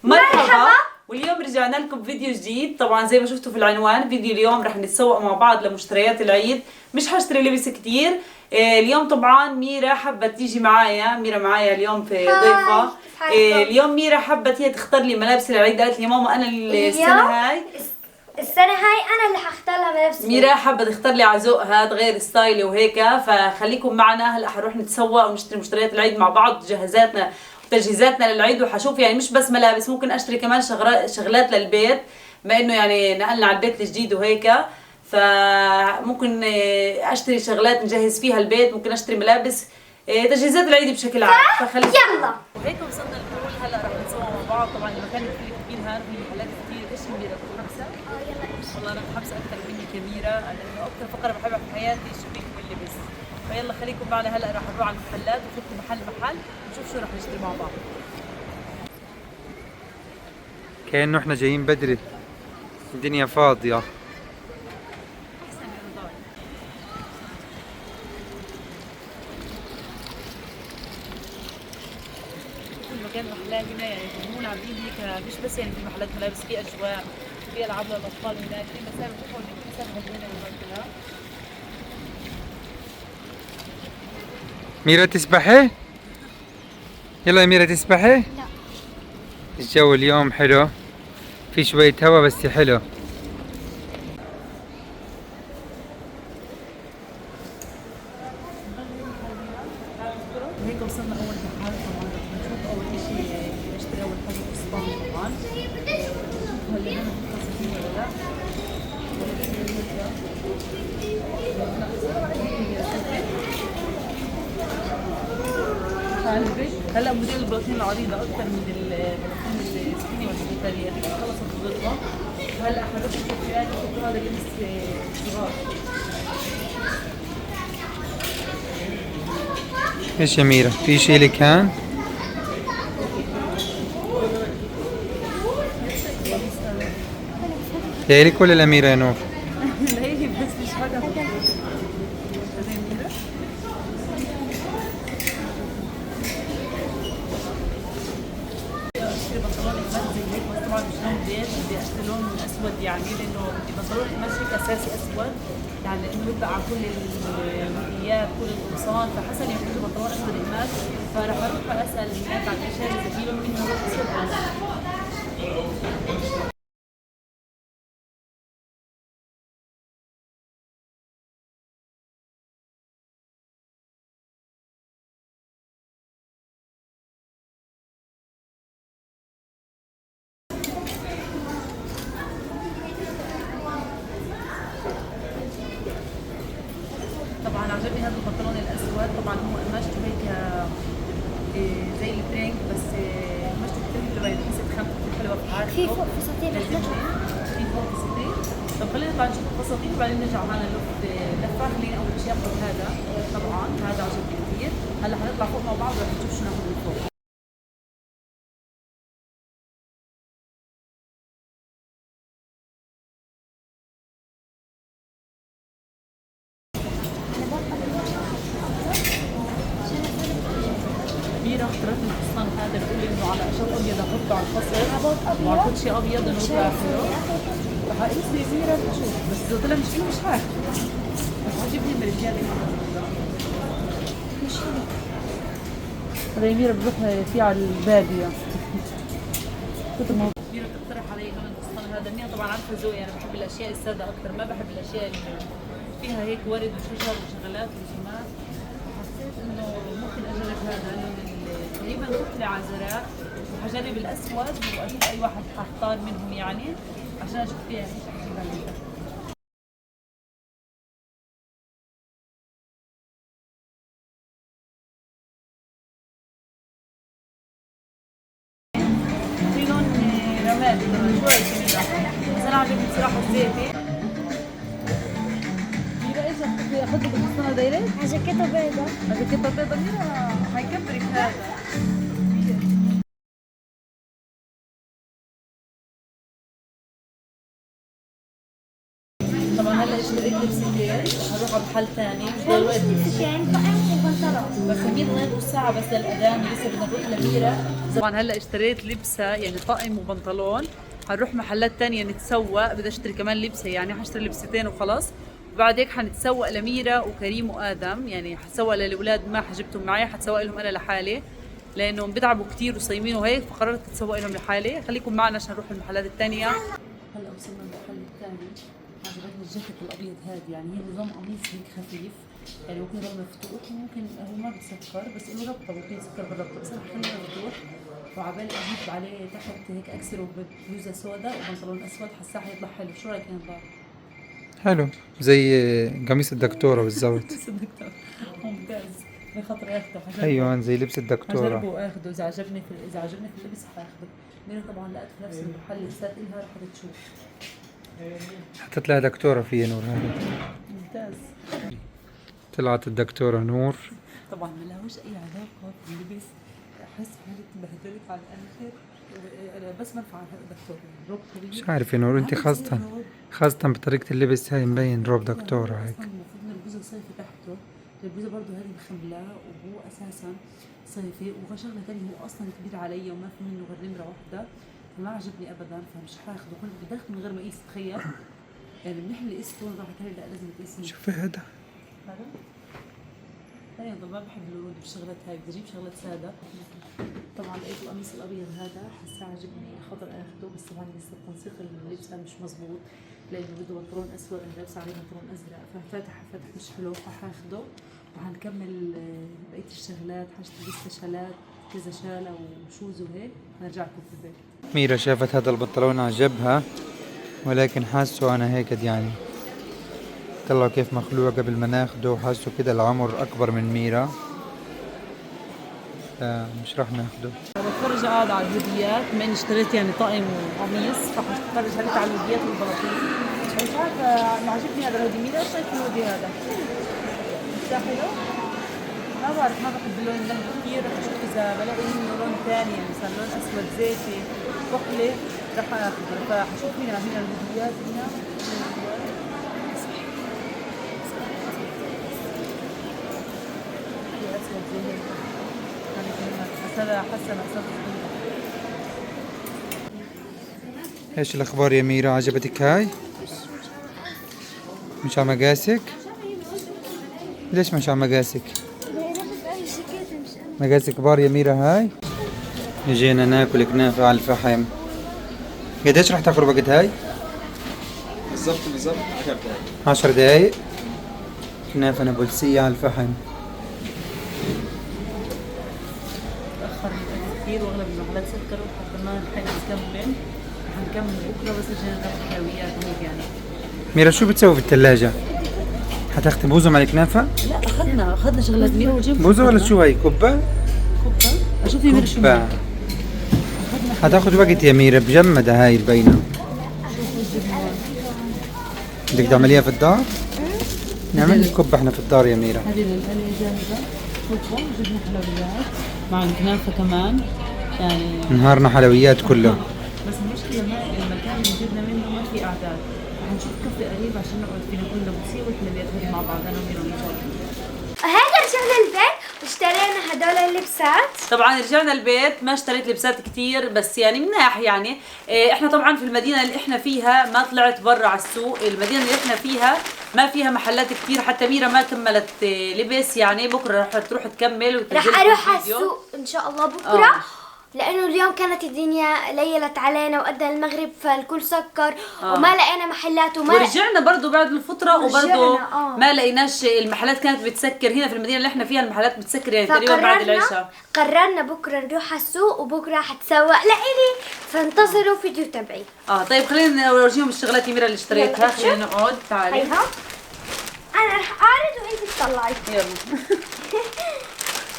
مرحبا. واليوم رجعنا لكم بفيديو جديد. طبعا زي ما شفتوا في العنوان، فيديو اليوم رح نتسوق مع بعض لمشتريات العيد. مش حاشتري لبس كتير. اليوم طبعا ميرا حبت تيجي معايا. ميرا معايا اليوم في ضيفة. اليوم ميرا حبت هي تختار لي ملابس العيد. قالت لي ماما انا السنة هاي أنا اللي حختار لها ملابس. ميرا حابة تختار لي على ذوقها، تغير ستايلي وهيك. فخليكم معنا هلا، حنروح نتسوق ونشتري مشتريات العيد مع بعض، جهازاتنا وتجهيزاتنا للعيد. وحشوف يعني مش بس ملابس، ممكن اشتري كمان شغلات للبيت، بما انه يعني نقلنا على البيت الجديد وهيك. فممكن اشتري شغلات نجهز فيها البيت، ممكن اشتري ملابس، تجهيزات العيد بشكل عام. يلا وهيك وصلنا للحلول. هلا رح نتسوق مع بعض. طبعا المكان كثير كبير، هان في محلات كثير. ايش ميرا حبسه؟ والله انا متحمسه اكثر مني كبيره، لانه اكثر فقره بحبها في حياتي الشوبينج واللبس. فيلا خليكم معنا. هلا راح نروح على المحلات ونفوت محل ونشوف شو راح نشتري مع بعض. كأنه احنا جايين بدري، الدنيا فاضية. المكان محلاه هنا، يعني هون عاملين هيك مش بس يعني في محلات ملابس، في اجواء، في العاب للاطفال هناك، في مسافه بتروحوا في مسافه هنا وهكذا. ميرا تسبحي؟ يلا يا ميرا تسبحي؟ لا. الجو اليوم حلو، في شوية هوا بس حلو. هيك وصلنا اول محل. طبعا بنشوف اول شيء نشتري اول حاجه فستان. طبعا نشوف هل هنا مختصين ولا لا. هلا موديل البلاطين العريضه اكثر من البلاطين السكيني والبيتاليه. خلصت الغلطه. هلا حنروح نشوف فيها هذا لبس صغار. ايش يا ميرا؟ في شي اللي كان؟ ليلك ولا لأميرة يا نور؟ هي بس مش حاجه. اشتري بنطلون قماش زي هيك، بس طبعا مش لون بيج، بدي اشتري لون اسود يعني، لانه بدي بنطلون قماش هيك اساسي اسود، يعني لانه بيطلع على كل الميديات كل القمصان. فحسن يعني بدي بنطلون اسود قماش. فراح اروح اسال هناك عن الاشياء اللي بجيبها منها لون اسود او لا. طبعا عجبني هذا البنطلون الاسود. طبعا هو قماشته هيك زي البرينك، بس قماشته كثير حلوه، يعني بحس خامته كثير حلوه بحالته. في فوق فساتين في فوق فساتين. طب خلينا نطلع نشوف الفساتين وبعدين نرجع معنا لفه. خلينا اول شيء اخذ هذا. طبعا هذا عجبني كثير. هلا حنطلع فوق مع بعض ورح نشوف شو ناخذ من فوق. ميرا اختارت لي الفستان هذا، بتقول لي انه على قشط ابيض احطه على الفصل وعلى كل شيء ابيض انه يطلع حلو. رح اقيس لي ميرا بشوف، بس اذا طلع مش حلو مش هاخذ. بس عجبني المرجان هذا. ميرا بروح فيه على البادية. ميرا بتقترح علي لون الفستان هذا. ميرا طبعا عارفه ذوقي، انا بحب الاشياء الساده اكثر، ما بحب الاشياء اللي فيها هيك ورد وشجر وشغلات ورسومات. حسيت انه ممكن اجرب هذا اللون تقريبا كتله على زرار، وحجرب الاسود، واكيد اي واحد حختار منهم يعني عشان اشوف فيها ايش حجيبها. في لون رمادي كمان، شو رايك فيه؟ بس انا عجبني بصراحه الزيتي. ميرا ايش اخذ لك الفستان هذا ليش؟ جاكيته بيضاء. جاكيته بيضاء. ميرا حيكبرك هذا. طبعا هلا اشتريت لبستين، هروح على محل ثاني مش ضروري. البنطلون. بس أميرة نص ساعة بس للأذان لسه بدنا نروح لأميرة. طبعا هلا اشتريت لبسة يعني طقم وبنطلون، حنروح محلات تانية نتسوق، بدي اشتري كمان لبسة يعني حشتري لبستين وخلاص، وبعد هيك حنتسوق لميرة وكريم وآدم، يعني حتسوق للأولاد ما حجبتهم معي، حتسوق لهم أنا لحالي لأنهم بيتعبوا كتير وصايمين وهيك، فقررت أتسوق لهم لحالي. خليكم معنا عشان نروح المحلات التانية. هلا وصلنا المحل الثاني، عجبتني الجاكيت الأبيض هذا، يعني هي نظام قميص هيك خفيف، يعني ممكن يضل مفتوح وممكن هو ما بيسكر بس له ربطة، ممكن يسكر بالربطة، بس أنا خلينا مفتوح وعبالي أجيب عليه تحت هيك أكسره ببلوزة سوداء وبنطلون أسود، حساه حيطلع حلو. شو رأيك يا نضال؟ حلو زي قميص الدكتورة بالضبط. بس الدكتور ممتاز، بخاطر اخده حجربه. ايوه زي لبس حجربه الدكتورة. واخده، اذا عجبني في اللبس حاخده. ميرا طبعا لقت في نفس المحل لبسات الها رح تشوف. حطت لها دكتورة فيها نور هذا. ممتاز. طلعت الدكتورة نور. طبعا ما لهوش اي علاقه باللبس، احس حالي بهدلت على الاخر. انا بس مرفع عن الدكتور روب طويل. مش عارف يا نور انت خاصة بطريقة اللبس هاي مبين روب دكتورة هيك. اصلا المفروض نلبسه صيفي تحته، البلوزه برضه هذه مخملاه وهو اساسا صيفي، وشغله ثانيه هو اصلا كبير علي وما في منه غير نمره واحده، فما عجبني ابدا، فمش حاخده. كنت بدي اخده من غير ما اقيس، تخيل يعني منيح اللي قسته راحت هي لا لازم تقيسني. شوفي هذا هذا ثاني يضل ما بحب الورود بالشغلات هاي، بدي اجيب شغلات ساده. طبعا لقيت القميص الابيض هذا حساه عجبني خاطر اخده، بس طبعا لسه التنسيق اللبس مش مزبوط لانه بده بنطلون اسود، انا لابسه عليه بنطلون ازرق، ففتح مش حلو، فحاخده وحنكمل بقيه الشغلات. حشتري لسه شالات كذا شاله وشوز وهيك، هنرجع لكم في البيت. ميرا شافت هذا البنطلون عجبها ولكن حاسه انا هيك يعني طلعوا كيف مخلوع قبل ما ناخده، حاسه كده العمر اكبر من ميرا مش راح ناخده. بتفرج قاعد على الهديات، بما اني اشتريت يعني طقم وقميص، فحتفرج هلأ على الهديات والبلاطين. مش عارفه ما عجبني هذا الهودي. مين ايش رايك في الهودي هذا؟ مش حلو؟ ما بعرف، ما بحب اللون الذهبي كثير، رح اشوف اذا بلاقي منه لون ثاني يعني مثلا لون اسود زيتي بقلي رح اخذه، فحشوف هنا الهديات هنا. في اسود زي هيك، بس هذا حسن أصلا. ايش الاخبار يا ميرا، عجبتك هاي؟ مش على مقاسك؟ ليش مش على مقاسك؟ مقاسك كبار يا ميرا هاي. جينا ناكل كنافة على الفحم. قديش رح تاخذ وقت هاي؟ بالضبط 10 دقائق. 10 دقايق. كنافة نابلسية على الفحم. تأخر كثير واغلب المحلات سكروا حتى ما نلحق نكمل. حنكمل بكره بس عشان ناخذ حلويات هيك يعني. ميرا شو بتسوي في الثلاجة؟ حتاخذي بوزة مع الكنافة؟ لا اخذنا شغلات ميرا وجبنا بوزة ولا شو هاي كبة؟ كبة. اشوف يا ميرا شو كبة. حتاخذ وقت يا ميرا، بجمدة هاي البينة. بدك تعمليها في الدار؟ نعمل الكبة احنا في الدار يا ميرا. هذه للقلي جاهزة. كبة جبنا حلويات مع الكنافة كمان يعني. نهارنا حلويات كله. بس المشكلة ما المكان اللي جبنا منه ما في أعداد، حنشوف كافيه قريب عشان نقعد فيه ناكل نبوسية والحلويات هذه مع بعض أنا وميرا ونجرب. هيك رجعنا البيت واشترينا هدول اللبسات. طبعا رجعنا البيت، ما اشتريت لبسات كتير بس يعني مناح يعني. احنا طبعا في المدينة اللي احنا فيها ما طلعت برا على السوق، المدينة اللي احنا فيها ما فيها محلات كتير، حتى ميرا ما كملت لبس يعني. بكره رح تروح تكمل وتنزل رح اروح على السوق ان شاء الله بكره. لانه اليوم كانت الدنيا ليلت علينا وأدى المغرب فالكل سكر وما لقينا محلات ورجعنا برضو بعد الفترة وبرضو ما لقيناش المحلات، كانت بتسكر هنا في المدينة اللي احنا فيها المحلات بتسكر يعني تقريبا بعد العشاء. قررنا بكره نروح على السوق وبكره حتسوق لإلي، فانتظروا فيديو تبعي. طيب خلينا نورجيهم الشغلات يا ميرا اللي اشتريتها. خلينا نقعد تعالي. هيها انا رح اعرض وانت تطلعي. يلا.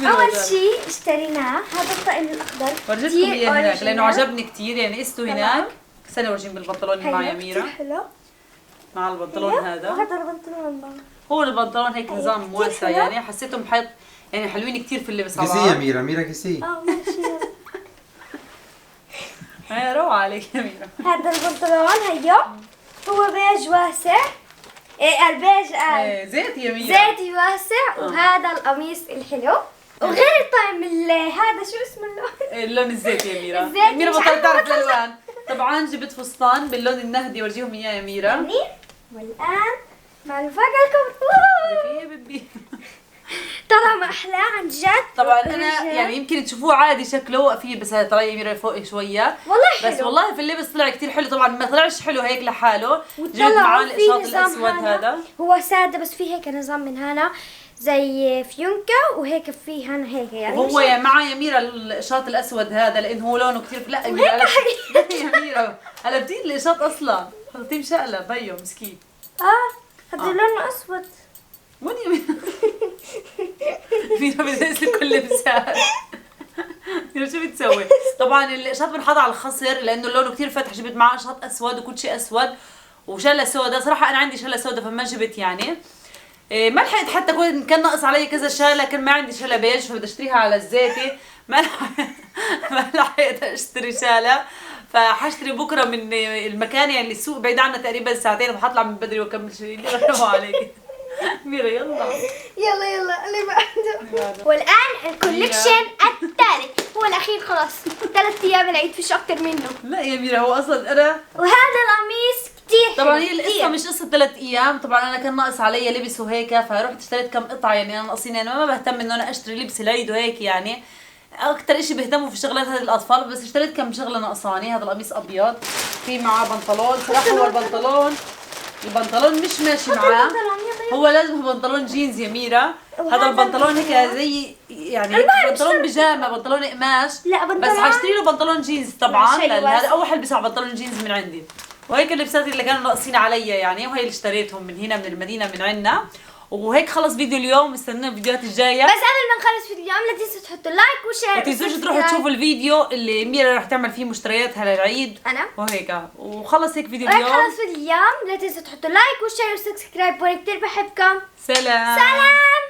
اول شيء اشتريناه هذا الطقم الاخضر، ورجيتكم اياه هناك لانه عجبني كثير يعني. قسته هناك. استنى اورجيهم بالبنطلون اللي معي يا ميرا. حلو مع البنطلون هذا. وهذا البنطلون بقى. هو البنطلون هيك نظام واسع يعني، حسيتهم يعني حلوين كثير في اللبس على قسي بعض. يا ميرا، ميرا قسي. ماشي. روعة عليك يا ميرا. هذا البنطلون هيو هو بيج واسع ايه البيج زيت يا ميرا. زيتي واسع وهذا القميص الحلو وغير طيب هذا شو اسمه اللون؟ اللون الزيت يا ميرا. الزيت ميرا مش بطلت عارفة تعرف الالوان. طبعا جبت فستان باللون النهدي ورجيهم اياه يا ميرا. والان مع المفاجأة يا بيبي. طلع ما احلاه عن جد. طبعا انا يعني يمكن تشوفوه عادي شكله فيه، بس ترى يا ميرا فوق شويه والله حلو. بس والله في اللبس طلع كتير حلو. طبعا ما طلعش حلو هيك لحاله، جبت وطلعوا معاه فيه القشاط نظام الاسود هذا. هو ساده بس فيه هيك نظام من هنا زي فيونكة وهيك فيه هنا هيك يعني وهو يا معاه يا ميرا القشاط الاسود هذا لانه هو لونه كثير. لا يا ميرا يا ميرا قلبتي لي القشاط اصلا، حطيه مشقلب بيو مسكين. هذا لونه اسود. وين يا ميرا؟ ميرا بدرس لي كل لبسات. ميرا شو بتسوي؟ طبعا القشاط بنحط على الخصر لانه لونه كثير فاتح، جبت معاه قشاط اسود وكل شيء اسود وشله سودا. صراحه انا عندي شله سودا فما جبت يعني. ما لحقت حتى كان ناقص علي كذا شاله، كان ما عندي شله بيج فبدي اشتريها على الزيتي. ما لحقت اشتري شاله، فحشتري بكره من المكان يعني السوق بعيد عنا تقريبا ساعتين، وحطلع من بدري واكمل شيء اللي رحموا عليك. ميرا يلا يلا اللي بعده. والان الكوليكشن الثالث هو الاخير خلاص. 3 ايام العيد فيش اكتر منه. لا يا ميرا هو اصلا انا وهذا القميص كثير طبعا هي القصه مش قصه 3 ايام. طبعا انا كان ناقص علي لبس وهيك فرحت اشتريت كم قطعه يعني انا ناقصين. يعني ما بهتم انه انا اشتري لبس العيد وهيك يعني. اكثر شيء بهتموا في شغلات هذه الاطفال، بس اشتريت كم شغله ناقصاني. هذا القميص ابيض في معاه بنطلون. صراحه هو البنطلون مش ماشي معاه. هو لازم بنطلون جينز يا ميرا. هذا البنطلون هيك زي يعني بنطلون بيجامه، بنطلون قماش. لا بس بنطلون حاشتري له بنطلون جينز طبعا شيء لأن واسع. هذا اول حل بيسع بنطلون جينز من عندي. وهيك اللبسات اللي كانوا ناقصين علي يعني، وهي اللي اشتريتهم من هنا من المدينه من عنا. وهيك خلص فيديو اليوم، استنونا الفيديوهات الجايه. بس قبل ما نخلص فيديو اليوم لا تنسوا تحطوا لايك وشير. ما تنسوش تروحوا تشوفوا الفيديو اللي ميرا رح تعمل فيه مشترياتها للعيد انا وهيك. وخلص هيك فيديو وهيك اليوم. خلص فيديو اليوم. لا تنسوا تحطوا لايك وشير وسبسكرايب وانا كثير بحبكم. سلام. سلام.